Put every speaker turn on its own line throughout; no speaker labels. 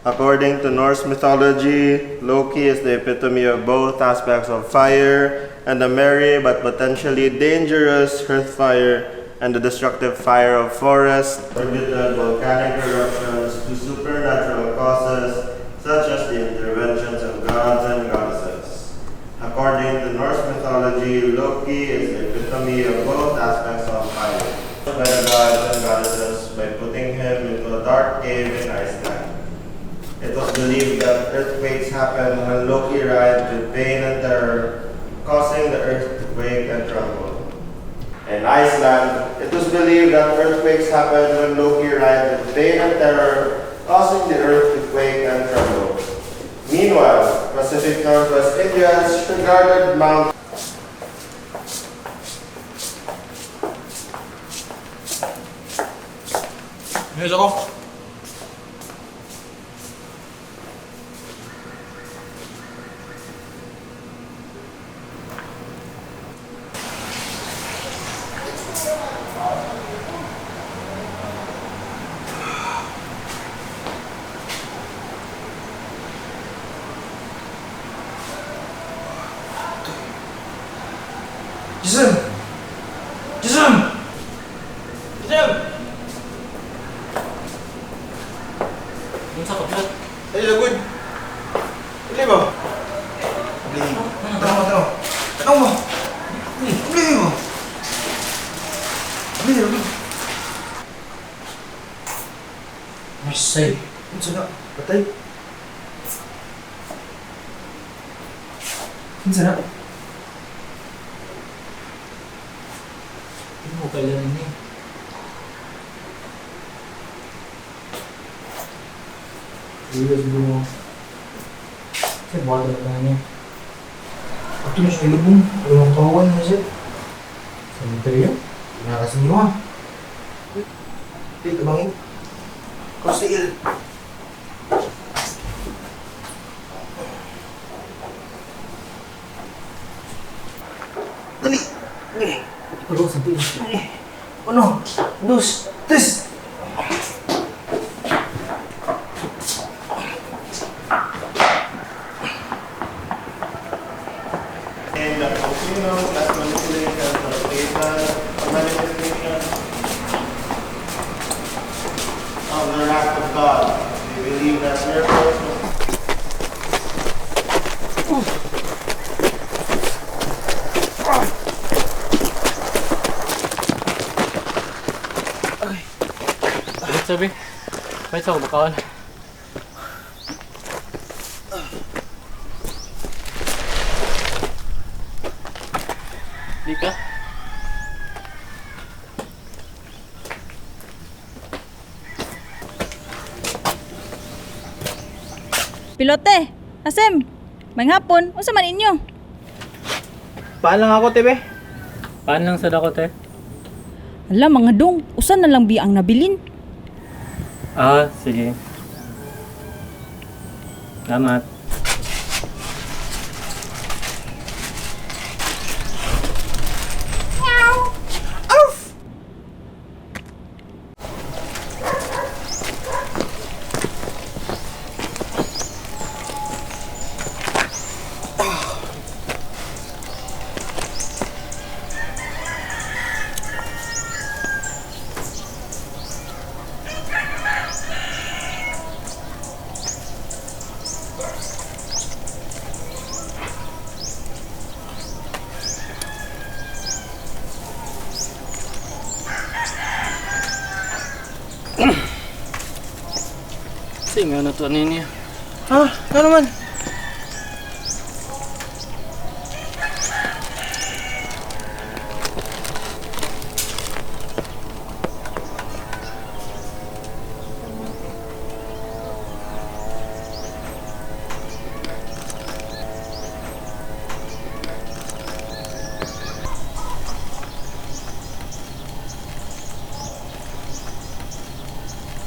According to Norse mythology, Loki is the epitome of both aspects of fire and the merry but potentially dangerous hearth fire and the destructive fire of forests, attributed volcanic eruptions to supernatural causes such as the interventions of gods and goddesses. According to Norse mythology, Loki is the epitome of both aspects of fire, by the gods and goddesses by putting him into a dark cave in Iceland. It was believed that earthquakes happen when Loki writhed with pain and terror, causing the earth to quake and tremble. In Iceland, it was believed that earthquakes happen when Loki writhed with pain and terror, causing the earth to quake and tremble. Meanwhile, Pacific Northwest Indians regarded Mount
Ayos ako. Jason! Jason! Jason! Yung sa kaplat. Ay, lagod. Pili mo. Pili mo. Tanong mo. Pili mo. Pili mo. Masay. Unsa na? Patay. Unsa na? Hindi mo kailangan niya. Iya siguro. Kasi bata na niya. Ito na siya ilubong. Walang kawan na siya. Cemetery yun. Pinakasin mo ha. Wait, tabangin. Kostiil. Dali. Dali. Pagod sa tiil. Uno, dos, tres.
and the casinos as manipulation of Satan, or manifestation of the wrath of God. They believe that miracles
Sabi, pahit ako bakawan. Di ka?
Pilote, Asem, may hapon, unsa man inyo?
Paan lang ako, tebe?
Paan lang sa dako, te?
Ala mga dong, usan na lang bi ang nabilin.
Ah, sige. Salamat. Sige, may ano to niya.
Ha? Ano naman?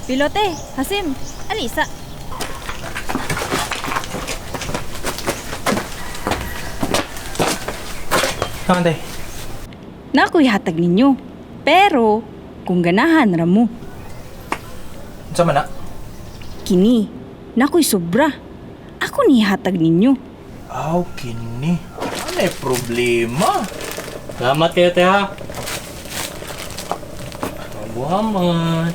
Pilote, Hasim, Alisa.
Saan, te?
Nako'y hatag ninyo. Pero, kung ganahan ra mo,
Saan man na?
kini, Nakoy sobra. Ako ni hatag ninyo.
Aw, kini. Ano problema?
Salamat kayo, te, ha? Muhammad.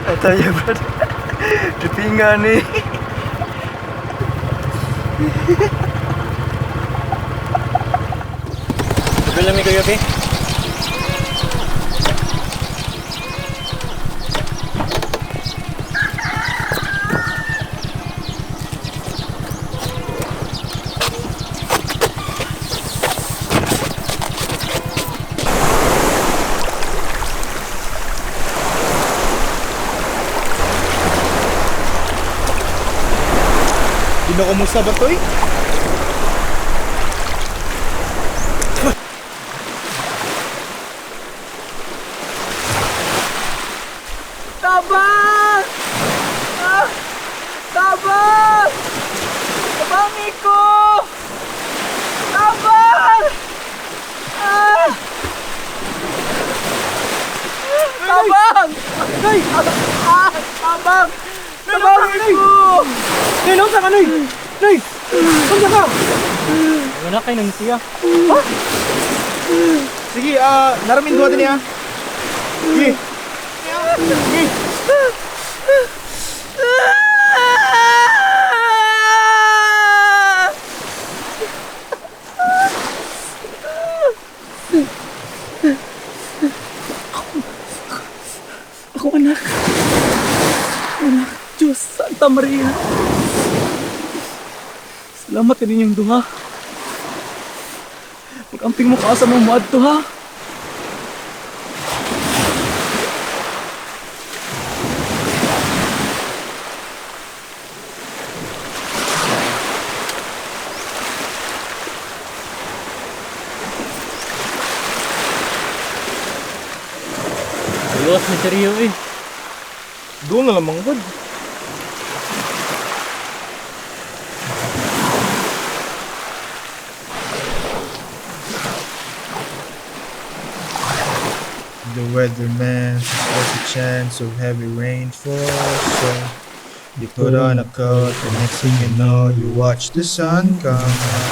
Atay, bro. Dipingan ni.
Sabi lang kayo, be.
Kumusta ba to eh? Tabang! Ah! Tabang! Tabangi ko! Tabang! Ah! Tabang! Nay! Ah! Tabang! Tabangi ko! Nay, nausa ka, Nay! Nay! Nausa ka!
Wala kayo nang siya.
Ha? Sige, naramin duwa din niya. Sige. Sige. Ako anak. Anak, Diyos, Santa Maria. Salamat ka din yung duha. Pag-amping mo ka sa mga muad to, ha?
Luwas na seryo, eh.
Doon na lamang god.
The weatherman says there's a chance of heavy rainfall, so you put on a coat. The next thing you know, you watch the sun come up.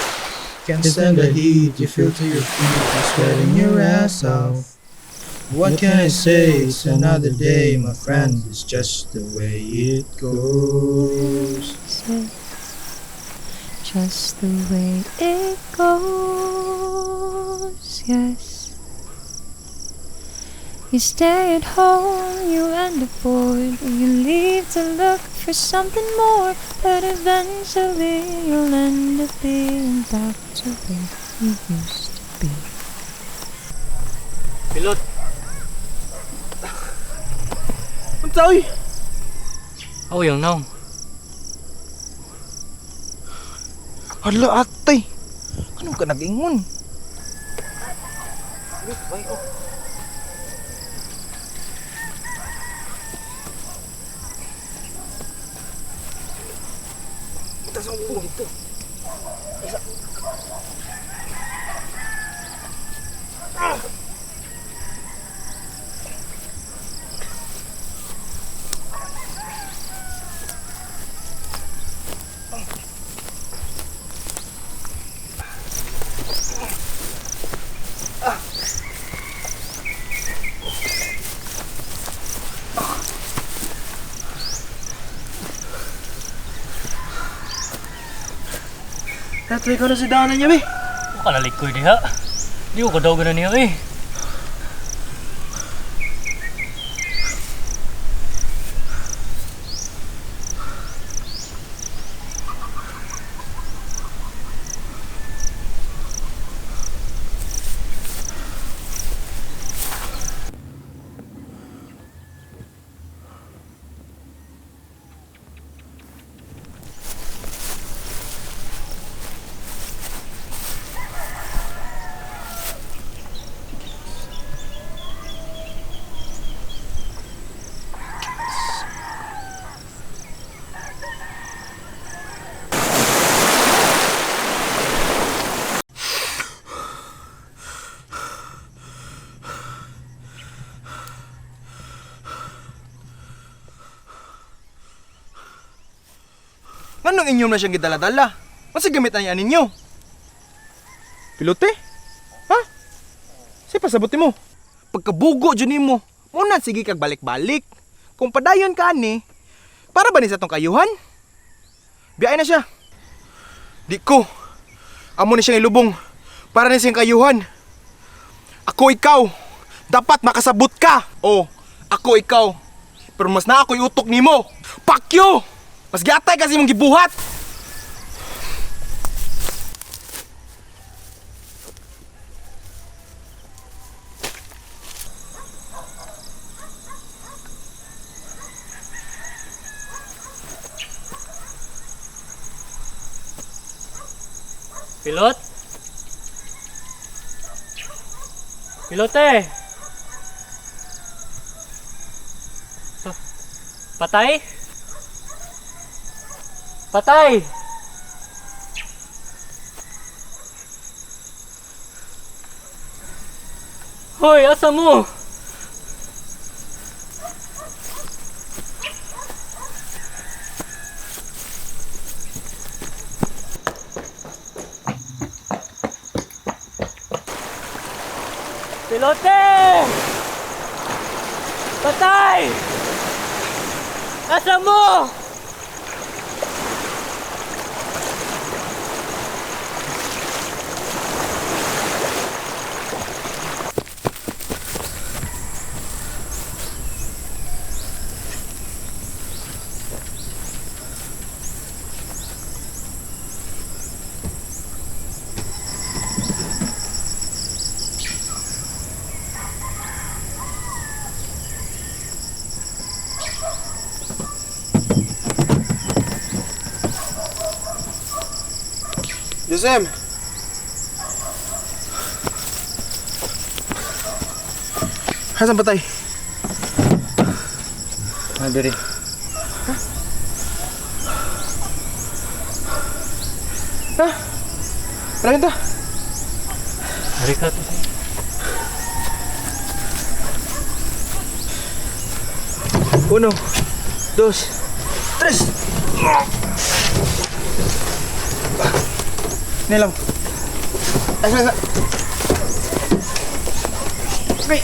Can't stand the heat, you feel to your feet, you're sweating your ass off. What can I say? It's another day, my friend. It's just the way it goes.
Just the way it goes, yes. You stay at home, you end up bored, you leave to look for something more, but eventually you'll end up being back to where you used to be.
Pilot,
Unsa oy?
ako yung naong.
Hala, Atay. Ano ka nag-ingon? Atay ko na si daanan niya, be.
Huwag ka nalikoy diha. Di ko daw ganun niya, eh.
Anong inyo na siyang gidala-dala? Masa gamit na yan ninyo? Pilote? Ha? Say pasabuti mo. Pagkabugo dyan mo, muna sige kag balik-balik. Kung padayon ka ani, para ba ni sa tong kayuhan? Biyay na siya. Di ko. Amo ni siyang ilubong. Para ni siyang kayuhan. Ako ikaw. Dapat makasabot ka. O, ako ikaw. Pero mas na ako'y utok nimo. Pakyo! Mas giatay kasi mong gibuhat.
Pilot? Pilote! Patay? Patay! Hoy, asa mo? Pilote! Patay! Asa mo?
Josem! Hasan Patay?
Diri.
Ha? Ano ta?
Hari ka to.
Uno, dos, tres! Nilaw. Asa. Okay.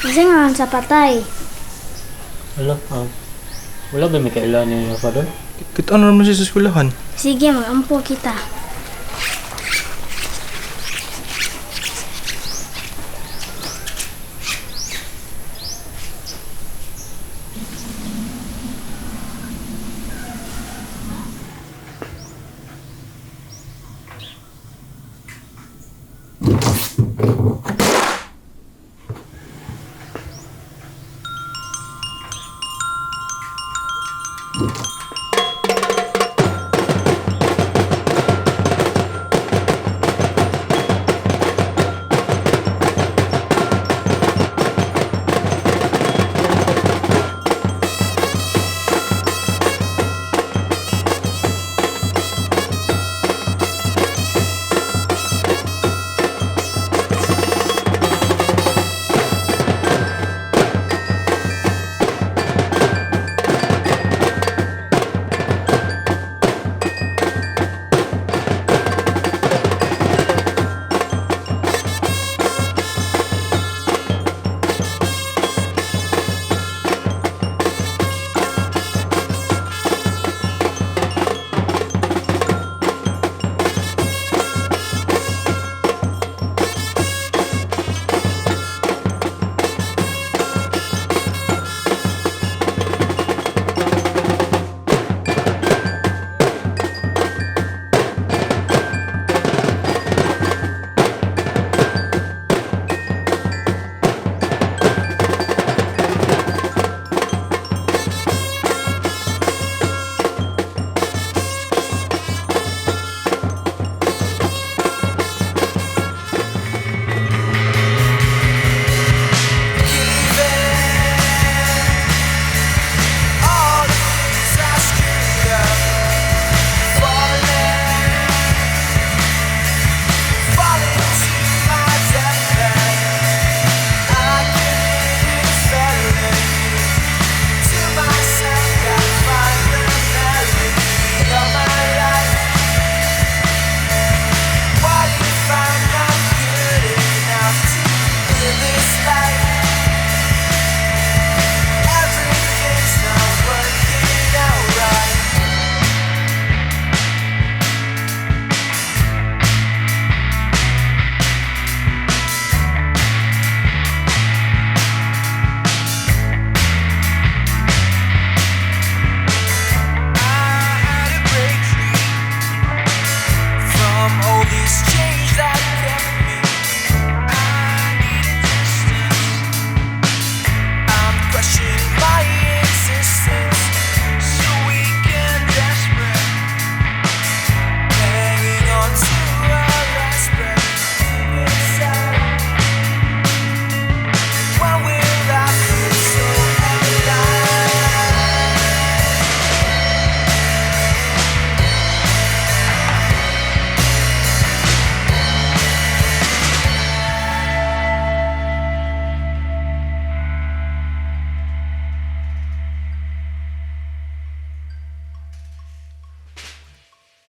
Kasi nga sa patay.
Wala, wala ba may kailan niya pa doon?
Kita ano naman siya sa eskwelahan?
Sige, mag-ampo kita.